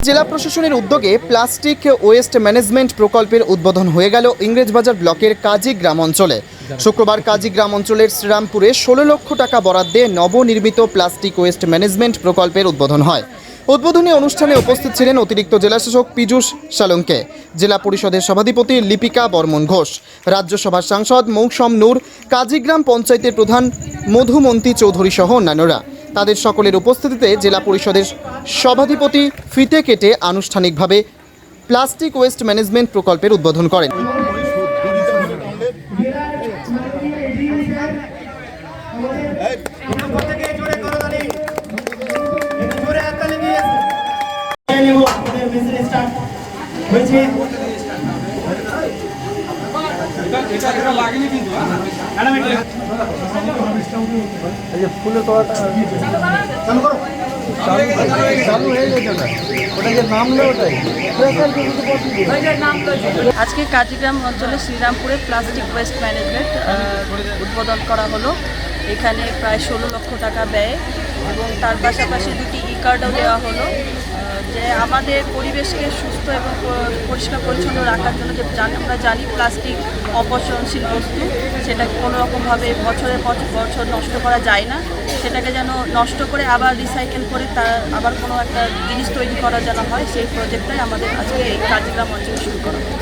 জেলা প্রশাসনের উদ্যোগে প্লাস্টিক ওয়েস্ট ম্যানেজমেন্ট প্রকল্পের উদ্বোধন হয়ে গেল ইংরেজবাজার ব্লকের কাজী গ্রাম অঞ্চলে। শুক্রবার কাজী গ্রাম অঞ্চলের শ্রীরামপুরে 16 লক্ষ টাকা বরাদ্দে নবনির্মিত প্লাস্টিক ওয়েস্ট ম্যানেজমেন্ট প্রকল্পের উদ্বোধন হয়। উদ্বোধনী অনুষ্ঠানে উপস্থিত ছিলেন অতিরিক্ত জেলাশাসক পীযূষ সালঙ্কে, জেলা পরিষদের সভাধিপতি লিপিকা বর্মন ঘোষ, রাজ্যসভার সাংসদ মৌসম নূর, কাজীগ্রাম পঞ্চায়েতের প্রধান মধুমন্তী চৌধুরী সহ অন্যান্যরা। তাদের সকলের উপস্থিতিতে জেলা পরিষদের সভাধিপতি ফিতে কেটে আনুষ্ঠানিকভাবে প্লাস্টিক ওয়েস্ট ম্যানেজমেন্ট প্রকল্পের উদ্বোধন করেন। ফুলের তোড়াটা চালু হয়ে গেছে না, ওটা যে নামলো ওটাই। আজকে কাজীগ্রাম অঞ্চলে শ্রীরামপুরে প্লাস্টিক ওয়েস্ট ম্যানেজমেন্ট উদ্বোধন করা হলো। এখানে প্রায় 16 লক্ষ টাকা ব্যয় এবং তার পাশাপাশি দুটি ই কার্ডও দেওয়া হলো, যে আমাদের পরিবেশকে সুস্থ এবং পরিষ্কার পরিচ্ছন্ন রাখার জন্য যে আমরা জানি প্লাস্টিক অপচয়নশীল বস্তু, সেটাকে কোনো রকমভাবে বছরের পর বছর নষ্ট করা যায় না, সেটাকে যেন নষ্ট করে আবার রিসাইকেল করে তার আবার কোনো একটা জিনিস তৈরি করা যেন হয়, সেই প্রজেক্টটাই আমাদের আজকে এই কাজীগ্রাম অঞ্চলে শুরু করা হয়।